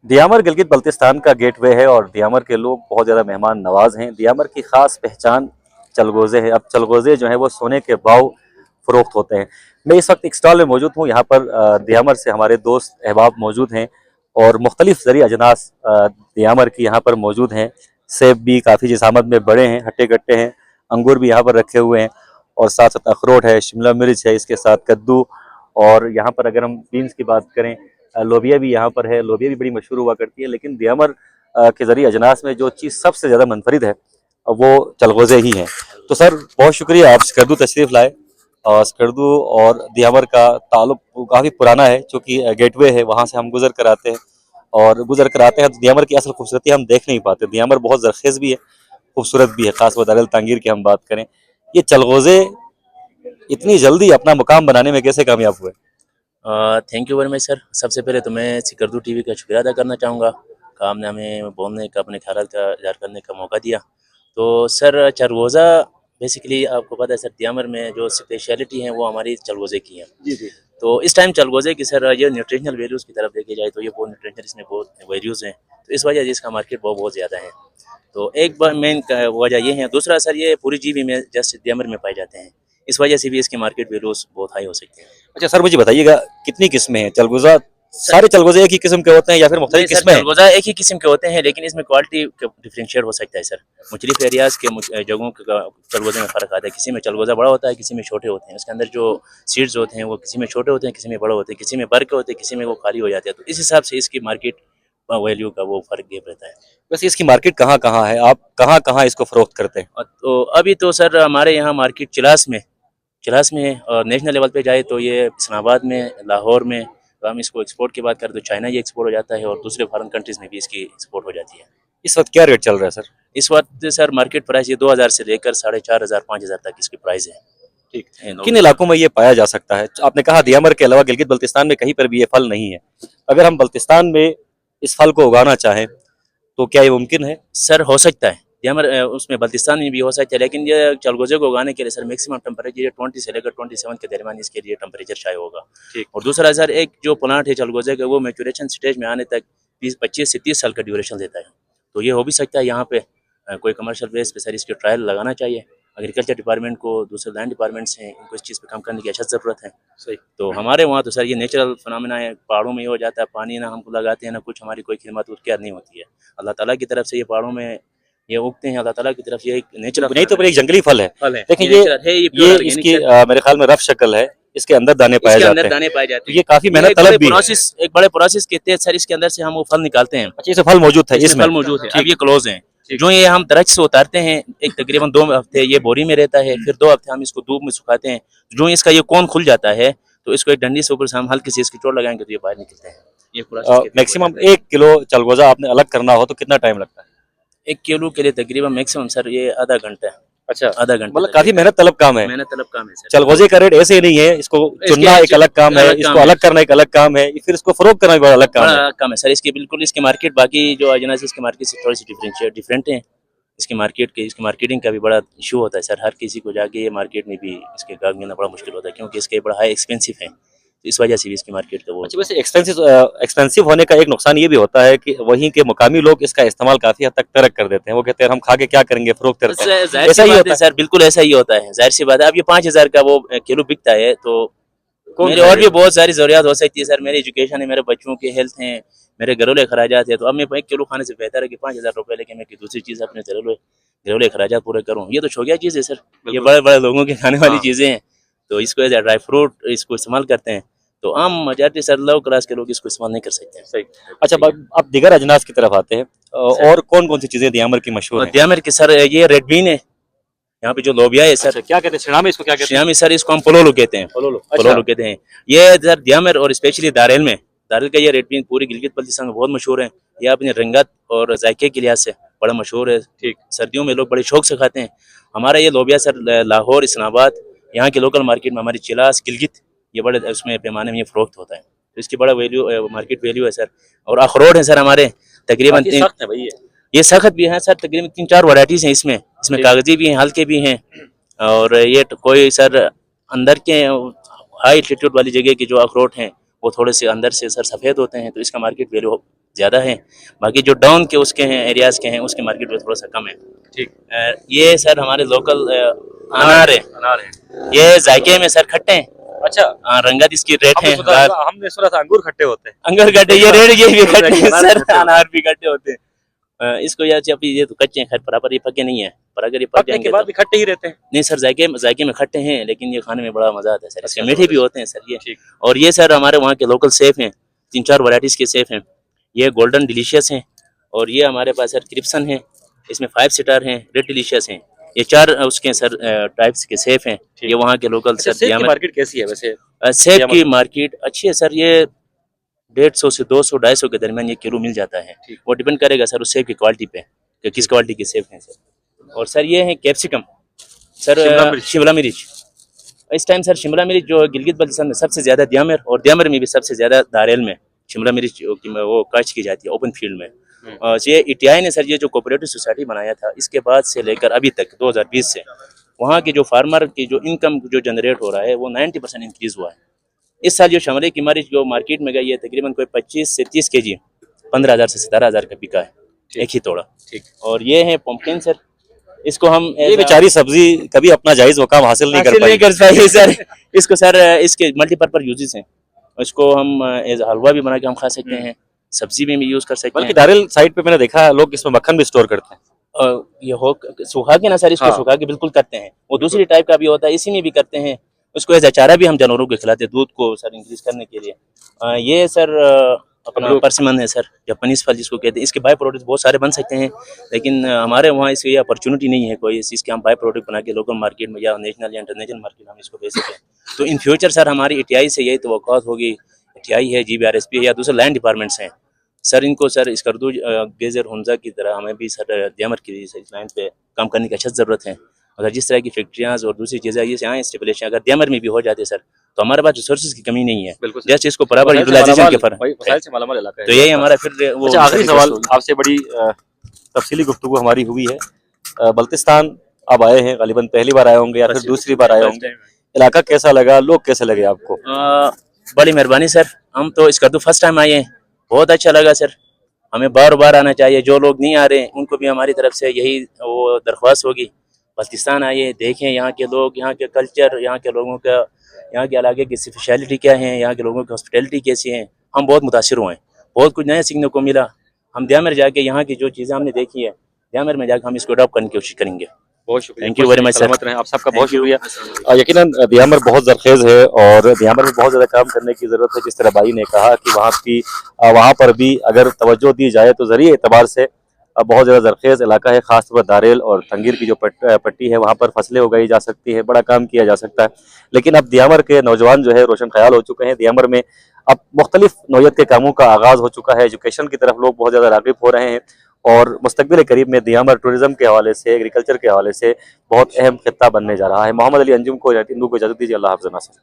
दियामर गिलगित बल्तिस्तान का गेटवे है और दियामर के लोग बहुत ज़्यादा मेहमान नवाज हैं। दियामर की ख़ास पहचान चलगोज़े है। अब चलगोज़े जो है वो सोने के भाव फ़रोख्त होते हैं। मैं इस वक्त एक स्टॉल में मौजूद हूँ। यहाँ पर दियामर से हमारे दोस्त अहबाब मौजूद हैं और मुख्तलिफ ज़रिए अजनास दियामर की यहाँ पर मौजूद हैं। सेब भी काफ़ी जिसामत में बड़े हैं, हट्टे कट्टे हैं। अंगूर भी यहाँ पर रखे हुए हैं और साथ साथ अखरोट है, शिमला मिर्च है, इसके साथ कद्दू। और यहाँ पर अगर हम बीन्स की बात करें, लोबिया भी यहाँ पर है। लोबिया भी बड़ी मशहूर हुआ करती है, लेकिन दियामर के ज़रिए अजनास में जो चीज़ सबसे ज़्यादा मुनफरिद है वो चलगोज़े ही हैं। तो सर बहुत शुक्रिया, आप स्कर्दू तशरीफ़ लाए। और स्कर्दू और दियामर का ताल्लुक काफ़ी पुराना है, चूँकि गेटवे है, वहाँ से हम गुजर कर आते हैं और गुजर कर आते हैं तो दियामर की असल खूबसूरती हम देख नहीं पाते। दियामर बहुत जरखेज़ भी है, खूबसूरत भी है, ख़ास दारुल तांगीर की हम बात करें। ये चलगोज़े इतनी जल्दी अपना मुकाम बनाने में कैसे कामयाब हुए? Thank you very much sir. सबसे पहले तो मैं सिकरदू टीवी का शुक्रिया अदा करना चाहूँगा कि आपने हमें बोलने का, अपने ख्यालात का इज़हार करने का मौका दिया। तो सर चरगोज़ा बेसिकली आपको पता है सर, दियामर में जो स्पेशलिटी है वो हमारी चलगोज़े की है। जी जी। तो इस टाइम चलगोज़े की सर ये न्यूट्रिशनल वैल्यूज़ की तरफ देखी जाए तो ये बहुत न्यूट्रिशनल, इसमें बहुत वैल्यूज़ हैं। तो इस वजह से इसका मार्केट बहुत बहुत ज़्यादा है। तो एक मेन वजह ये है। दूसरा सर, ये पूरी जीबी में जस्ट दियामर में पाए जाते हैं, इस वजह से भी इसके मार्केट वैल्यूज़ बहुत हाई हो सकते हैं। अच्छा सर, मुझे बताइएगा कितनी किस्में हैं चलगोज़ा? सर सारे चलगोज़े एक ही किस्म के होते हैं या फिर नहीं मुख्तलिफ सर, किस्में हैं? चलगोज़ा एक ही किस्म के होते हैं, लेकिन इसमें क्वालिटी डिफरेंशिएट हो सकता है सर। मुख्तलिफ एरियाज़ के जगहों का चलगोज़े में फ़र्क आता है। किसी में चलगोज़ा बड़ा होता है, किसी में छोटे होते हैं। उसके अंदर जो सीड्स होते हैं वो किसी में छोटे होते हैं, किसी में बड़े होते हैं, किसी में भर के होते हैं, किसी में वो खाली हो जाते हैं। तो इस हिसाब से इसकी मार्केट वैल्यू का वो फ़र्क गेप रहता है। वैसे इसकी मार्केट कहाँ-कहाँ है? आप कहाँ-कहाँ इसको फ़रोख्त करते हैं? तो अभी तो सर हमारे यहाँ मार्केट चिलास में है, और नेशनल लेवल पे जाए तो ये इस्लामाबाद में, लाहौर में। तो हम इसको एक्सपोर्ट की बात करें तो चाइना ये एक्सपोर्ट हो जाता है, और दूसरे फॉरेन कंट्रीज़ में भी इसकी एक्सपोर्ट हो जाती है। इस वक्त क्या रेट चल रहा है सर? इस वक्त सर मार्केट प्राइस ये 2000 से लेकर 4500 5000 तक इसकी प्राइस है। ठीक। इन किन लोगों इलाकों में ये पाया जा सकता है? आपने कहा दियामर के अलावा गिलगित बल्तिस्तान में कहीं पर भी ये फल नहीं है। अगर हम बल्तिस्तान में इस फल को उगाना चाहें तो क्या ये मुमकिन है? सर हो सकता है, ये हमारे उसमें बल्तिस्तान में भी हो सकता है, लेकिन ये चलगोजे को उगाने के लिए सर मैक्सिमम टेम्परेचर ये 20 से लेकर 27 के दरमियान इसके लिए टेम्परेचर चाहिए होगा। ठीक। और दूसरा सर, एक जो प्लांट है चलगोजे का, वो मैच्योरेशन स्टेज में आने तक 25 से 30 साल का ड्यूरेशन देता है। तो ये हो भी सकता है यहाँ पे कोई कमर्शियल बेस पे सर इसके ट्रायल लगाना चाहिए। एग्रीकल्चर डिपार्टमेंट को, दूसरे लैंड डिपार्टमेंट्स हैं, इनको इस चीज़ पे काम करने की अच्छा ज़रूरत है। सही। तो हमारे वहाँ तो सर ये नेचुरल फिनोमेना है, पहाड़ों में ये हो जाता है, पानी ना हमको लगाते हैं ना कुछ, हमारी कोई खिदमत उसके नहीं होती है। अल्लाह ताला की तरफ से ये पहाड़ों में ये उगते हैं, अल्लाह ताला की तरफ से ये एक नेचुरल नहीं तो फिर एक जंगली फल है। फल है। देखें ये ये नेचुरल है, ये प्योर ये ऑर्गेनिक इसकी सर। मेरे ख्याल में रफ शक्ल है। इसके अंदर दाने पाए इसके जाते अंदर हैं। दाने पाए जाते तो हैं। ये काफ़ी ये मेहनत एक बड़े तलब भी है। प्रोसेस एक बड़े प्रोसेस के तहत सर इसके अंदर से हम वो फल निकालते हैं। अच्छा, इसमें फल मौजूद है इसमें इसमें? फल मौजूद है। अब ठीक। ये क्लोज हैं। ठीक। जो ये हम दरख्त से उतारते हैं, एक तकरीबन 2 हफ्ते ये बोरी में रहता है, फिर 2 हफ्ते हम इसको धूप में सुखाते हैं। जो इसका ये कोन खुल जाता है, तो इसको एक डंडी से ऊपर से हम हल्की सी इसकी चोट लगाएंगे तो ये बाहर निकलते हैं। ये प्रोसेस के तहत हो मैक्सिमम जाता है। 1 किलो चलगोज़ा आपने अलग करना हो तो कितना टाइम लगता है? 1 किलो के लिए तकरीबन मैक्सिमम सर ये आधा घंटा, अच्छा, आधा घंटे मतलब तक काफ़ी लेता मेहनत तलब काम है। है। मेहनत तलब काम है सर। चलगोज़े का रेट ऐसे ही नहीं है, इसको इसके चुनना एक अलग काम है, अलग इसको काम है, अलग करना एक अलग काम है, फिर इसको फ़रोख्त करना भी बड़ा अलग काम है। बड़ा कम है सर। इसकी बिल्कुल इसकी मार्केट बाकी जो अजनास इसकी मार्केट से थोड़ी सी डिफरेंट है। इसकी मार्केटिंग का भी बड़ा इशू होता है सर। हर किसी को जाके ये मार्केट में भी इसके गाहक मिलना बड़ा मुश्किल होता है, क्योंकि इसके बड़ा हाई एक्सपेंसिव है। तो इस वजह से भी इसकी मार्केट का वो अच्छा, वैसे एक्सपेंसिव होने का एक नुकसान ये भी होता है कि वहीं के मुकामी लोग इसका इस्तेमाल काफ़ी हद तक तर्क कर देते हैं। वो कहते हैं हम खा के क्या करेंगे, फ़रोख्त करते हैं। जाहिर ऐसा सी ही बात होता है है। सर, बिल्कुल ऐसा ही होता है, जाहिर सी बात है। अब ये 5000 का वो किलो बिकता है, तो कौन मेरे और भी बहुत सारी ज़रूरियात हो सकती है सर। मेरी एजुकेशन है, मेरे बच्चों के हेल्थ हैं, मेरे घरेलू खराजात है। तो अब मैं 1 किलो खाने से बेहतर है कि 5000 रुपये लेके मैं कि दूसरी चीज़ अपने घरेलू खराजात पूरे करूँ। ये तो शौकिया चीज़ है सर, ये बड़े बड़े लोगों के खाने वाली चीज़ें हैं। तो इसको एज ए ड्राई फ्रूट इसको इस्तेमाल करते हैं। तो आम मेजॉरिटी सर लो क्लास के लोग इसको इस्तेमाल नहीं कर सकते हैं। सही। अच्छा, अब दीगर अजनास की तरफ आते हैं। और कौन-कौन सी चीज़ें दियामर की मशहूर और हैं? दियामर की सर ये रेड बीन है, यहाँ पे जो लोबिया है सर। अच्छा, क्या कहते हैं? शिनामी में इसको क्या कहते हैं? श्यामी सर इसको हम पोलोलो कहते हैं। पोलोलो। पोलोलो अच्छा। कहते हैं। ये सर दियामर और स्पेशली दारेल में, दारेल का ये रेड बीन पूरी गिलगित बल्तिस्तान में बहुत मशहूर है। ये अपनी रंगत और जायके के लिहाज से बड़ा मशहूर है। ठीक। सर्दियों में लोग बड़े शौक से खाते हैं। हमारा ये लोबिया सर लाहौर, इस्लामाबाद, यहाँ के लोकल मार्केट में, हमारी चिलास, गिलगित, ये बड़े उसमें पैमाने में ये फ़रोख्त होता है। तो इसकी बड़ा वैल्यू मार्केट वैल्यू है सर। और अखरोट है सर हमारे तकरीबन काफ़ी 3। सख्त है भई ये। ये सख्त भी हैं सर, तकरीबन 3-4 वैराइटीज़ हैं इसमें। इसमें कागजी भी हैं, हल्के भी हैं। और ये कोई सर अंदर के हाई एल्टीट्यूड वाली जगह के जो अखरोट हैं वो थोड़े से अंदर से सर सफ़ेद होते हैं, तो इसका मार्केट वैल्यू ज़्यादा है। बाकी जो डाउन के उसके हैं, एरियाज़ के हैं, उसके मार्केट वैल्यू थोड़ा सा कम है। ठीक। ये सर हमारे लोकल अनार है। अनार है। ये जायके में सर खट्टे हैं। अच्छा, रंगत इसकी रेड है। हमने सुना था अंगूर खट्टे होते हैं। अंगूर खट्टे, ये रेड, ये भी खट्टे हैं अनार सर, खट्टे होते हैं। अनार भी खट्टे होते हैं। इसको यार अभी ये तो कच्चे हैं, खैर बराबर ये पके नहीं है, पर अगर ये पक पकने के जाएंगे बाद तो भी खट्टे ही रहते हैं। नहीं सर, जायके में खट्टे हैं, लेकिन ये खाने में बड़ा मजा आता है सर। इसके अच्छा, मीठे भी होते हैं सर ये। ठीक। और ये सर हमारे वहाँ के लोकल सेफ हैं, 3-4 वैरायटीज के सेफ हैं। ये गोल्डन डिलीशियस हैं, और ये हमारे पास सर क्रिप्सन है, इसमें 5 स्टार हैं, रेड डिलीशियस हैं। ये 4 उसके सर टाइप्स के सेफ हैं। ये वहाँ के लोकल अच्छा, सर सेब की मार्केट कैसी है वैसे? सेब की मार्केट अच्छी है सर। ये 150 से 200-250 के दरमियान ये किलो मिल जाता है। वो डिपेंड करेगा सर उस सेब की क्वालिटी पे कि किस क्वालिटी के सेब हैं सर। और सर ये है कैप्सिकम सर, शिमला मिर्च। इस टाइम सर शिमला मिर्च जो है गिलगित बल्तिस्तान में सबसे ज़्यादा द्यामर, और द्यामर में भी सबसे ज़्यादा दारेल में शिमला मिर्च वो काश्त की जाती है ओपन फील्ड में। ये ईटीआई ने सर ये जो कोऑपरेटिव सोसाइटी बनाया था, इसके बाद से लेकर अभी तक 2020 से वहाँ की जो फार्मर की जो इनकम जो जनरेट हो रहा है वो 90% इंक्रीज हुआ है। इस साल जो शिमला की मिर्च जो मार्केट में गई है तकरीबन कोई 25 से 30 केजी 15,000 से 17,000 का बिका है, एक ही तोड़ा। ठीक। और ये है पम्पकिन सर, इसको हम ये बेचारी सब्जी कभी अपना जायज मुकाम हासिल नहीं कर पाई सर। इसको सर इसके मल्टीपर्पज यूजेस हैं। इसको हम एज हलवा भी बना के हम खा सकते हैं, सब्जी में भी यूज कर सकते बल्कि हैं। दारेल साइड पे मैंने देखा है लोग इसमें मक्खन भी स्टोर करते हैं। और ये हो सुखा के ना सर, इसको हाँ। सुखा के बिल्कुल करते हैं। वो दूसरी टाइप का भी होता है, इसी में भी करते हैं। उसको एज अचारा भी हम जानवरों को खिलाते हैं, दूध को सर इंक्रीज करने के लिए। ये सर अपना परसिमन है सर, जापानीज फल जिसको कहते हैं। इसके बाय प्रोडक्ट बहुत सारे बन सकते हैं, लेकिन हमारे वहाँ इसकी ये अपॉर्चुनिटी नहीं है कोई इस चीज़ के हम बाय प्रोडक्ट बना के लोकल मार्केट में या नेशनल या इंटरनेशनल मार्केट हम इसको बेच सकें। तो इन फ्यूचर सर हमारी ईटीआई से यही तवक्कुआत होगी, ईटीआई है, GBRSP है या दूसरे लैंड डिपार्टमेंट्स हैं सर, इनको सर स्कर्दू गेजर हमजा की तरह हमें भी सर द्यामर की इस लाइन पे काम करने की अच्छी ज़रूरत है। अगर जिस तरह की फैक्ट्रियाँ और दूसरी चीज़ें ये यहाँ स्टेबलेशन अगर द्यामर में भी हो जाते सर, तो हमारे पास रिसोर्सेज की कमी नहीं है। जस्ट इसको बराबर यूटिलाइजेशन के फर्क, तो यही हमारा फिर वो। अच्छा, आखिरी सवाल आपसे, बड़ी तफसीली गुफ्तगू हमारी हुई है। बल्तिस्तान आप आए हैं, गालिबन पहली बार आए होंगे या फिर दूसरी बार आए होंगे, इलाका कैसा लगा, लोग कैसे लगे आपको? बड़ी मेहरबानी सर, हम तो स्कर्दू फर्स्ट टाइम आए हैं, बहुत अच्छा लगा सर। हमें बार बार आना चाहिए। जो लोग नहीं आ रहे हैं उनको भी हमारी तरफ से यही वो दरख्वास्त होगी, बल्तिस्तान आइए, देखें यहाँ के लोग, यहाँ के कल्चर, यहाँ के लोगों का, यहाँ के इलाके की स्पेशलिटी क्या है, यहाँ के लोगों की हॉस्पिटलिटी कैसी है। हम बहुत मुतासिर हुए हैं, बहुत कुछ नया सीखने को मिला। हम द्यामर जाके यहाँ की जो चीज़ें हमने देखी है, द्यामर में जाकर हम इसको अडॉप्ट करने की कोशिश करेंगे। बहुत शुक्रिया, thank you very much sir. सलामत रहें, आप सबका बहुत शुक्रिया। यकीनन द्यामर बहुत ज़रखेज़ है और द्यामर में बहुत ज़्यादा काम करने की ज़रूरत है। जिस तरह भाई ने कहा कि वहाँ पर भी अगर तवज्जो दी जाए तो ज़रिए एतबार से बहुत ज़्यादा ज़रखेज़ इलाका है। ख़ासतौर पर दारेल और तंगीर की जो पट्टी है वहाँ पर फसलें उगाई जा सकती है, बड़ा काम किया जा सकता है। लेकिन अब द्यामर के नौजवान जो है रोशन ख्याल हो चुके हैं। द्यामर में अब मुख्तलिफ नौयत के कामों का आगाज़ हो चुका है। एजुकेशन की तरफ लोग बहुत ज़्यादा राग़िब हो रहे हैं और मुस्तक़बिल करीब में द्यामर टूरिज़्म के हवाले से, एग्रीकल्चर के हवाले से बहुत अहम खित्ता बनने जा रहा है। मोहम्मद अली अंजुम को इजाज़त दीजिए। अल्लाह हाफ़िज़।